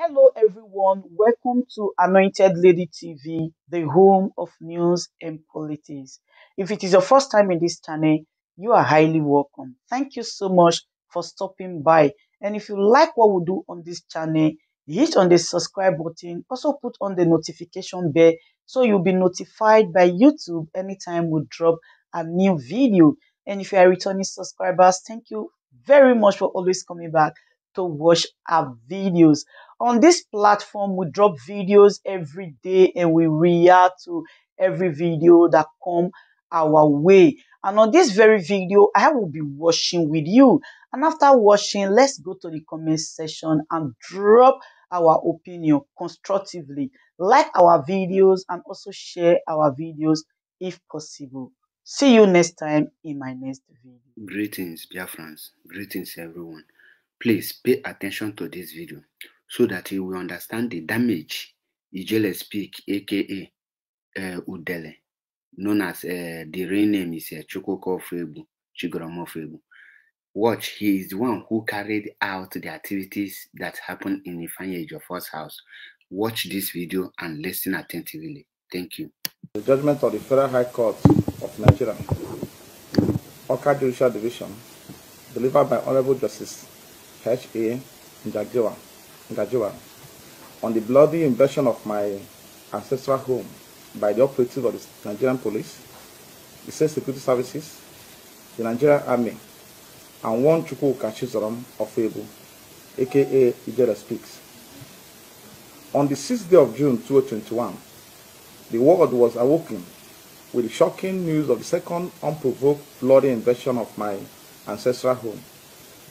Hello, everyone. Welcome to Anointed Lady TV, the home of news and politics. If it is your first time in this channel, you are highly welcome. Thank you so much for stopping by. And if you like what we do on this channel, hit on the subscribe button. Also put on the notification bell so you'll be notified by YouTube anytime we drop a new video. And if you are returning subscribers, thank you very much for always coming back to watch our videos. On this platform, we drop videos every day and we react to every video that come our way. And on this very video, I will be watching with you. And after watching, let's go to the comment section and drop our opinion constructively. Like our videos and also share our videos if possible. See you next time in my next video. Greetings, Biafrans. Greetings, everyone. Please pay attention to this video so that you will understand the damage Ijele speak, aka Udele, known as the real name is Chukoko Febu, Chigoromo Febu. Watch, he is the one who carried out the activities that happened in Ifeanyi Ejiofor's house. Watch this video and listen attentively. Thank you. The judgment of the Federal High Court of Nigeria, Awka Judicial Division, delivered by Honorable Justice Hørřible on the bloody invasion of my ancestral home by the operatives of the Nigerian Police, the State Security Services, the Nigerian Army, and one Chukwuka Chizorom of Ebu, aka Ijele Speaks. On the 6th day of June 2021, the world was awoken with the shocking news of the second unprovoked bloody invasion of my ancestral home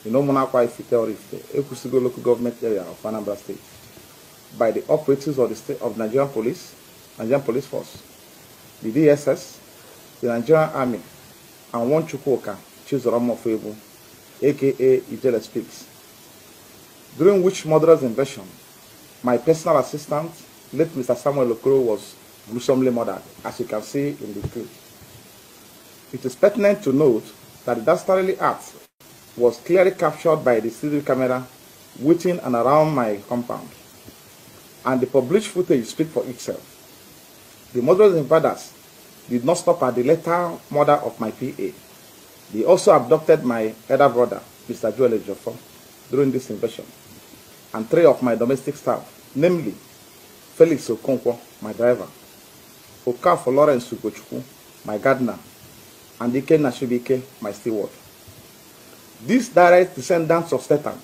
in Omunakwa Tèàrs, Ekusigo local government area of Anambra State, by the operatives of the state of Nigerian Police Force, the DSS, the Nigerian Army, and one Chukwuka Chizorom of Ebu, aka Ijele Speaks. During which murderous invasion, my personal assistant, late Mr. Samuel Okoro, was gruesomely murdered, as you can see in the clip. It is pertinent to note that the dastardly act was clearly captured by the CCTV camera within and around my compound, and the published footage speaks for itself. The murderous invaders did not stop at the lethal murder of my PA. They also abducted my elder brother, Mr. Joel Ejiofor, during this invasion, and 3 of my domestic staff, namely Felix Okonkwo, my driver, Okafor Lawrence Ugochukwu, my gardener, and Ike Nashibike, my steward. These direct descendants of Satan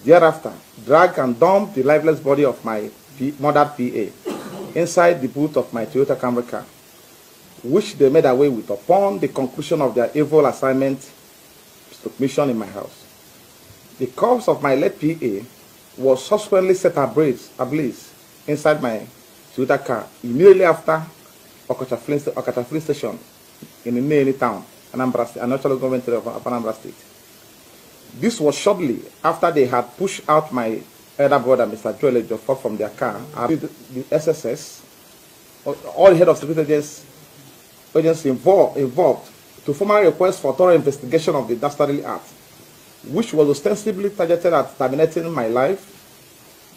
thereafter dragged and dumped the lifeless body of my murdered PA inside the boot of my Toyota Camry car, which they made away with upon the conclusion of their evil assignment mission in my house. The corpse of my late PA was subsequently set ablaze inside my Toyota car immediately after Okacha Flint Station in Nnamdi town, Anambra State, National Government of Anambra State. This was shortly after they had pushed out my elder brother, Mr. Joel Ejiofor, from their car. The SSS, all the head of security agents involved to formally request for thorough investigation of the dastardly act, which was ostensibly targeted at terminating my life,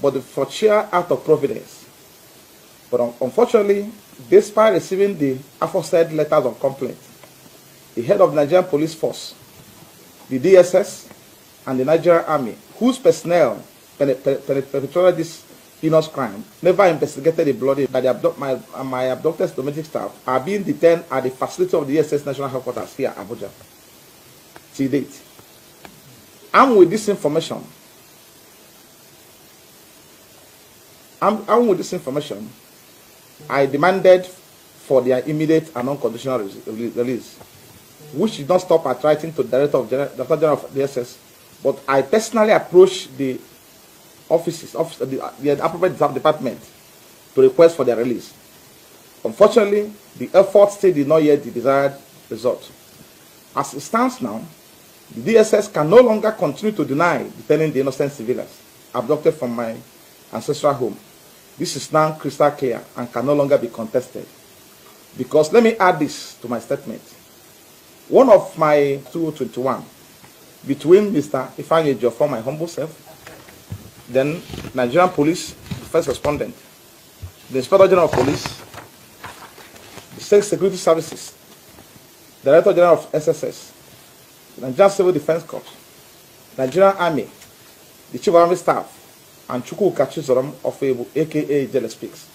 but for sheer act of providence. But unfortunately, despite receiving the aforesaid letters of complaint, the head of the Nigerian Police Force, the DSS, and the Nigerian Army, whose personnel perpetrated this heinous crime, never investigated the bloody that my abducted domestic staff are being detained at the facility of the DSS National Headquarters here at Abuja. To date, armed with this information, I demanded for their immediate and unconditional release, which did not stop at writing to the Director General of the DSS, but I personally approached the the appropriate department to request for their release. Unfortunately, the effort still did not yet the desired result. As it stands now, the DSS can no longer continue to deny detaining the innocent civilians abducted from my ancestral home. This is now crystal clear and can no longer be contested. Because let me add this to my statement. One of my 2021, between Mr. Ifeanyi Ejiofor, my humble self, then Nigerian Police, the first respondent, the Inspector General of Police, the State Security Services, Director General of SSS, the Nigerian Civil Defense Corps, Nigerian Army, the Chief of Army Staff, and Chukwuka Chizoram of Ebu, aka Ijele Speaks.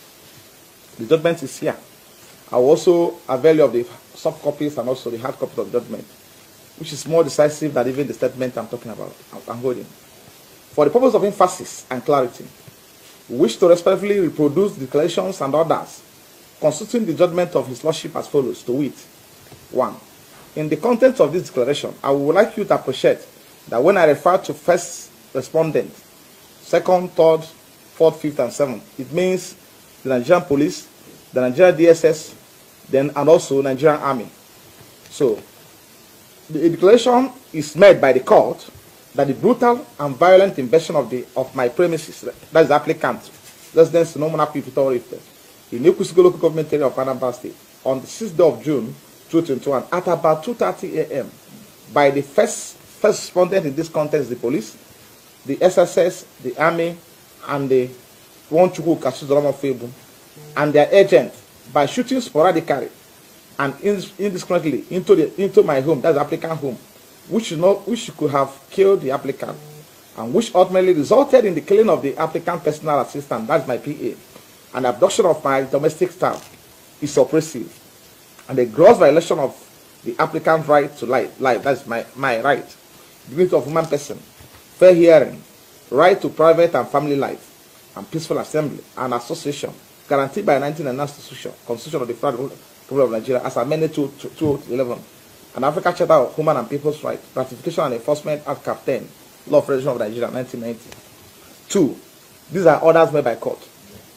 The judgment is here. I will also avail you of the soft copies and also the hard copy of the judgment, which is more decisive than even the statement I'm talking about, I'm holding. For the purpose of emphasis and clarity, we wish to respectfully reproduce the declarations and orders constituting the judgment of His Lordship as follows, to wit. 1. In the content of this declaration, I would like you to appreciate that when I refer to first respondent, second, third, fourth, fifth, and seventh, it means the Nigerian Police, the Nigerian DSS, and also Nigerian Army. So, the declaration is made by the court that the brutal and violent invasion of my premises, that is the applicant, residence in Omonaku in Ekusigo local government area of Anambra State, on the 6th day of June 2021 at about 2:30 a.m. by the first respondent in this context, the police, the SSS, the Army, and the Wonchukwu Kasuzorama Febu, and their agent by shooting sporadically and indiscriminately into my home, that's the applicant home, which could have killed the applicant, and which ultimately resulted in the killing of the applicant personal assistant, that's my PA, and abduction of my domestic staff is oppressive, and a gross violation of the applicant's right to life, that's my right, dignity of human person, fair hearing, right to private and family life, and peaceful assembly and association, guaranteed by 1999 Constitution of the Federal Republic of Nigeria as amended to 2011, and African Charter of Human and People's Rights, Ratification and Enforcement Act Cap 10, Law of Federation of Nigeria, 1990. 2. These are orders made by court.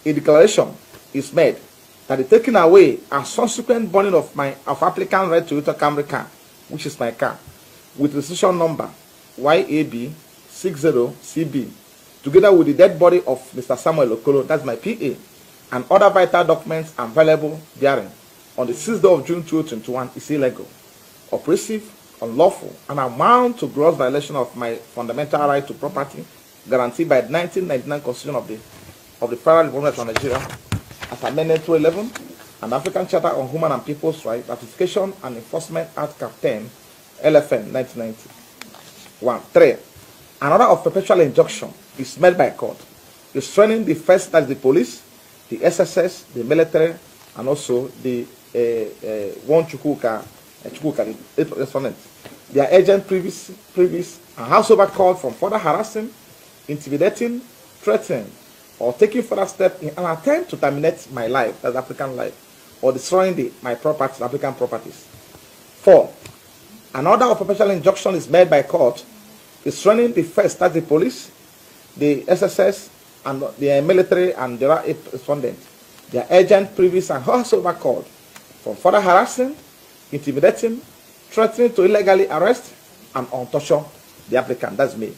A declaration is made that the taking away and subsequent burning of applicant right to Toyota Camry car, which is my car, with registration number YAB60CB, together with the dead body of Mr. Samuel Okolo, that's my PA, and other vital documents and valuable bearing on the 6th day of June 2021 is illegal, oppressive, unlawful, and amount to gross violation of my fundamental right to property guaranteed by the 1999 Constitution of the Federal Republic of Nigeria as amended to 11, and African Charter on Human and People's Rights, Ratification and Enforcement Act Cap 10, LFN 1990. 1. 3. An order of perpetual injunction is made by court, restraining the first, that is the police, the SSS, the military, and also the one Chukwuka, the respondent, their agent previous, and howsoever called from further harassing, intimidating, threatening, or taking further steps in an attempt to terminate my life, that's African life, or destroying my properties, African properties. 4. An order of perpetual injunction is made by court, restraining the first, that's the police, the SSS, and the military and the respondent, their agent, previous, and howsoever called from further harassing, intimidating, threatening to illegally arrest and torture the applicant, that's me.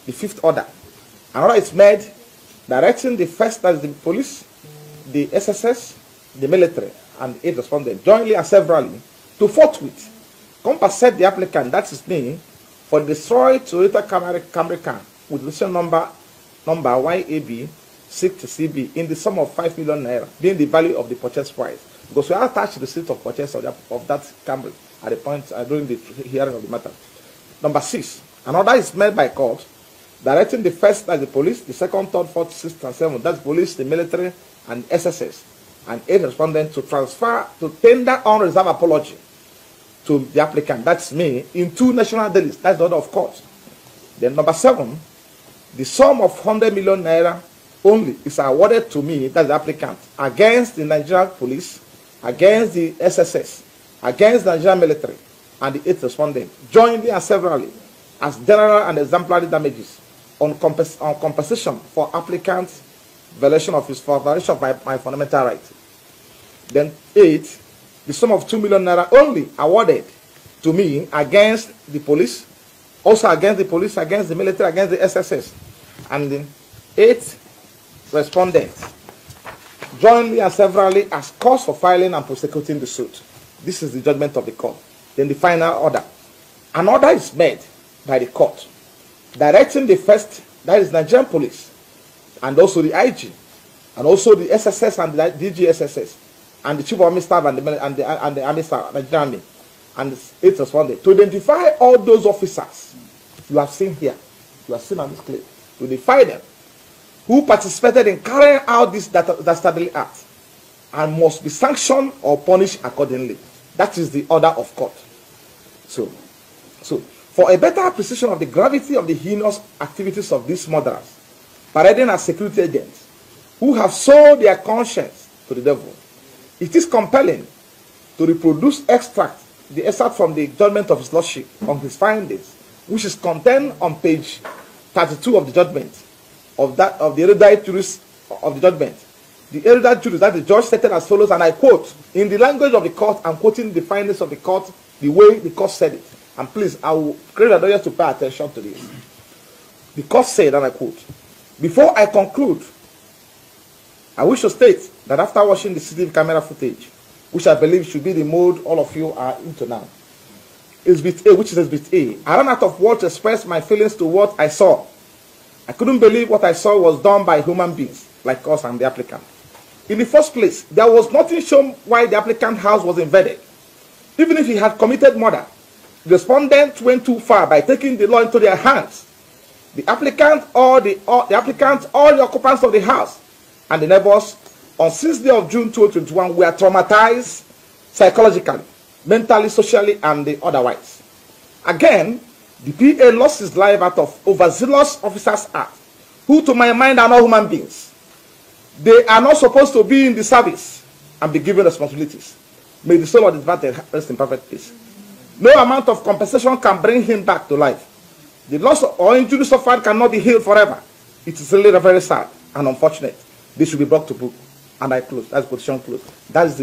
The 5th order. An order is made directing the first, that's the police, the SSS, the military, and 8 respondents, jointly and severally, to forthwith compensate the applicant, that is me, for the destroyed Toyota Camry car with registration number YAB60CB in the sum of 5 million naira, being the value of the purchase price. Because we are attached to the receipt of purchase of that Camry at the point during the hearing of the matter. Number 6, an order is made by court directing the first, that's the police, the second, third, fourth, sixth, and seventh, that's police, the military, and SSS, and 8 respondents to tender unreserved apology to the applicant, that's me, in 2 national dailies, that's the order of court. Then number 7, the sum of 100 million naira only is awarded to me, that's the applicant, against the Nigerian police, against the SSS, against the Nigerian military, and the 8 respondents, jointly and severally, as general and exemplary damages on compensation for applicant's violation of my fundamental right. Then 8, the sum of 2 million naira only awarded to me against the police, also against the police, against the military, against the SSS, and the 8 respondents, jointly and severally, as cause for filing and prosecuting the suit. This is the judgment of the court. Then the final order. An order is made by the court directing the first, that is Nigerian police, and also the IG, and also the SSS and the DGSSS, and the Chief of Army Staff and the Army Staff, Nigerian Army, and the State responded to identify all those officers you have seen here, you have seen on this clip, to identify them, who participated in carrying out this dastardly act, and must be sanctioned or punished accordingly. That is the order of court. So for a better appreciation of the gravity of the heinous activities of these murderers, parading as security agents who have sold their conscience to the devil, it is compelling to reproduce the extract from the judgment of His Lordship on his findings, which is contained on page 32 of the judgment of the erudite jurist of the judgment. The erudite jurist that the judge stated as follows, and I quote, in the language of the court, I'm quoting the findings of the court the way the court said it. And please, I will crave the audience to pay attention to this. The court said, and I quote, before I conclude, I wish to state that after watching the CCTV camera footage, which I believe should be the mode all of you are into now, Exhibit A, which is Exhibit A, I ran out of words to express my feelings to what I saw. I couldn't believe what I saw was done by human beings like us and the applicant. In the first place, there was nothing shown why the applicant's house was invaded. Even if he had committed murder, the respondent went too far by taking the law into their hands. The applicant, all the occupants of the house, and the neighbors on 6th day of June 2021 were traumatized psychologically, mentally, socially, and otherwise. Again, the PA lost his life out of overzealous officers' act, who to my mind are not human beings. They are not supposed to be in the service and be given responsibilities. May the soul of the departed rest in perfect peace. No amount of compensation can bring him back to life. The loss or injury suffered cannot be healed forever. It is really very sad and unfortunate. They should be brought to book. And I close. That's position closed. That is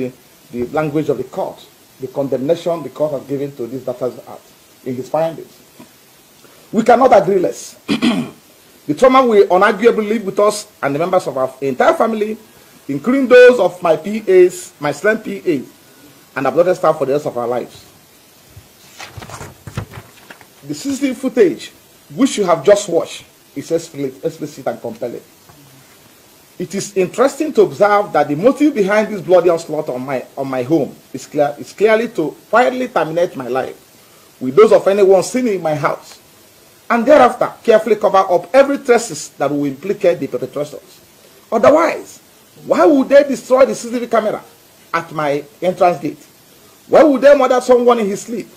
the language of the court. The condemnation the court has given to this data's act in his findings. We cannot agree less. The trauma will unarguably live with us and the members of our entire family, including those of my PAs, my slim PAs, and uploaded staff for the rest of our lives. The CCTV footage, which you have just watched, is explicit and compelling. It is interesting to observe that the motive behind this bloody onslaught on my home is clearly to quietly terminate my life with those of anyone seen in my house, and thereafter carefully cover up every traces that will implicate the perpetrators. Otherwise, why would they destroy the CCTV camera at my entrance gate? Why would they murder someone in his sleep?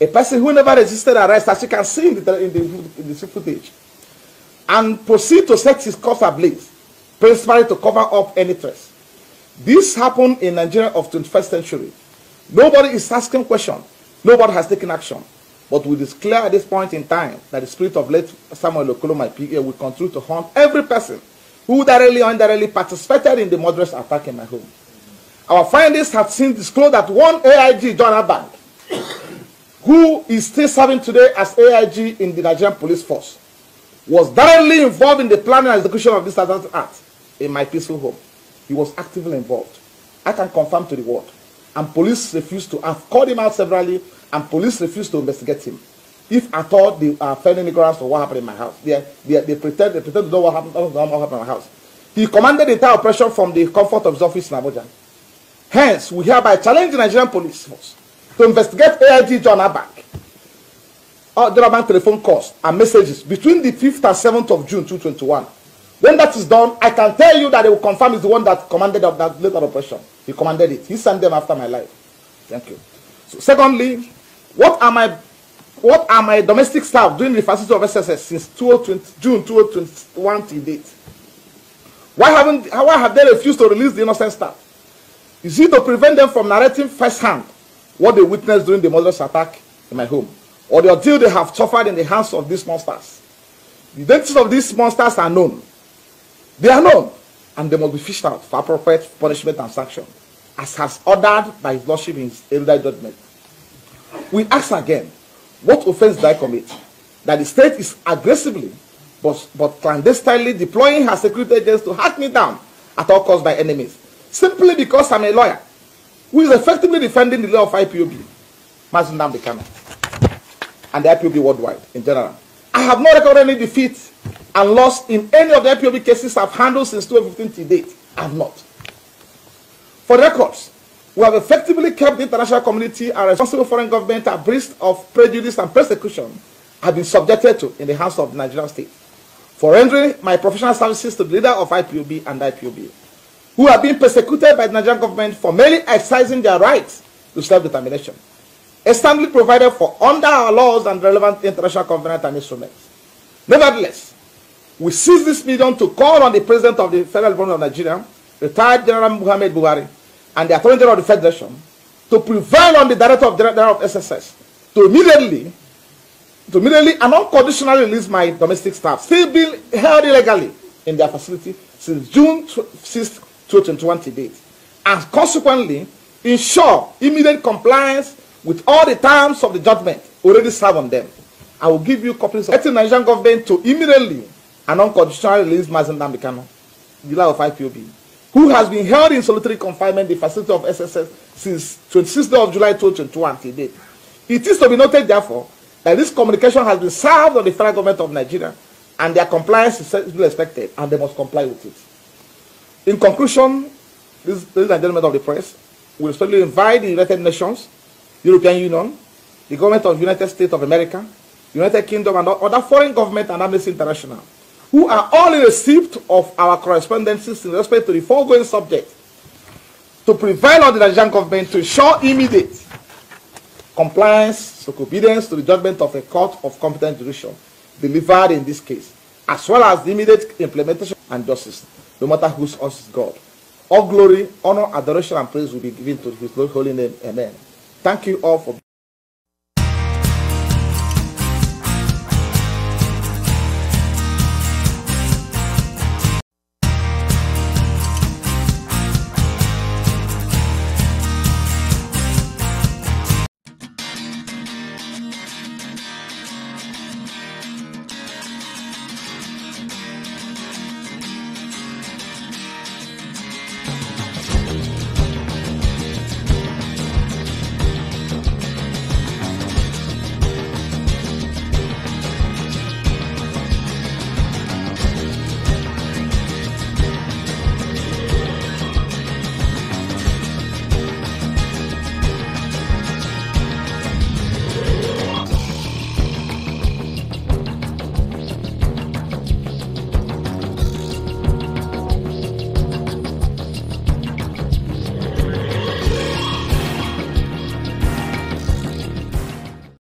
A person who never resisted arrest, as you can see in the footage, and proceed to set his corpse ablaze, principally to cover up any trace. This happened in Nigeria of 21st century. Nobody is asking questions. Nobody has taken action. But we declare at this point in time that the spirit of late Samuel Okolo, my PA, will continue to haunt every person who directly or indirectly participated in the murderous attack in my home. Our findings have since disclosed that one AIG, John Abang, who is still serving today as AIG in the Nigerian police force, was directly involved in the planning and execution of this act in my peaceful home. He was actively involved. I can confirm to the world. And police refused to, I've called him out severally, and police refused to investigate him. If at all they are failing ignorance of what happened in my house, they pretend to know what happened in my house. He commanded the entire operation from the comfort of his office in Abuja. Hence, we hereby challenge the Nigerian police force to investigate AIG John Abang, telephone calls and messages between the 5th and 7th of June 2021. When that is done, I can tell you that they will confirm is the one that commanded of that later operation. He commanded it. He sent them after my life. Thank you. So, secondly, what are my domestic staff doing in the facility of SSS since June 2021 to date? Why have they refused to release the innocent staff? Is it to prevent them from narrating firsthand what they witnessed during the murderous attack in my home, or the ordeal they have suffered in the hands of these monsters? The identities of these monsters are known. They are known, and they must be fished out for appropriate punishment and sanction, as has ordered by His Lordship in his erudite judgment. We ask again, what offense did I commit? That the state is aggressively but clandestinely deploying her security agents to hunt me down at all costs by enemies, simply because I'm a lawyer who is effectively defending the law of IPOB, Nnamdi, and the IPOB worldwide in general. I have not recorded any defeat and lost in any of the IPOB cases I've handled since 2015 to date. I have not. For records, we have effectively kept the international community and responsible foreign government abreast of prejudice and persecution I've been subjected to in the hands of the Nigerian state, for rendering my professional services to the leader of IPOB and IPOB, who have been persecuted by the Nigerian government for merely exercising their rights to self-determination, externally provided for under our laws and relevant international covenants and instruments. Nevertheless, we seize this medium to call on the President of the Federal Republic of Nigeria, retired General Muhammad Buhari, and the Attorney General of the Federation to prevail on the Director of SSS to immediately and unconditionally release my domestic staff, still being held illegally in their facility since June 6, 2021 to date, and consequently ensure immediate compliance with all the terms of the judgment already served on them. I will give you copies of the Nigerian government to immediately and unconditionally release Nnamdi Kanu, leader of IPOB, who has been held in solitary confinement in the facility of SSS since 26th of July 2021 to date. It is to be noted, therefore, that this communication has been served on the federal government of Nigeria, and their compliance is expected, and they must comply with it. In conclusion, ladies and gentlemen of the press, we respectfully invite the United Nations, European Union, the government of the United States of America, United Kingdom, and other foreign governments and Amnesty International, who are all in receipt of our correspondences in respect to the foregoing subject, to prevail on the Nigerian government to ensure immediate compliance, obedience to the judgment of a court of competent jurisdiction delivered in this case, as well as the immediate implementation and justice, no matter whose us is God. All glory, honor, adoration, and praise will be given to his holy name. Amen. Thank you all for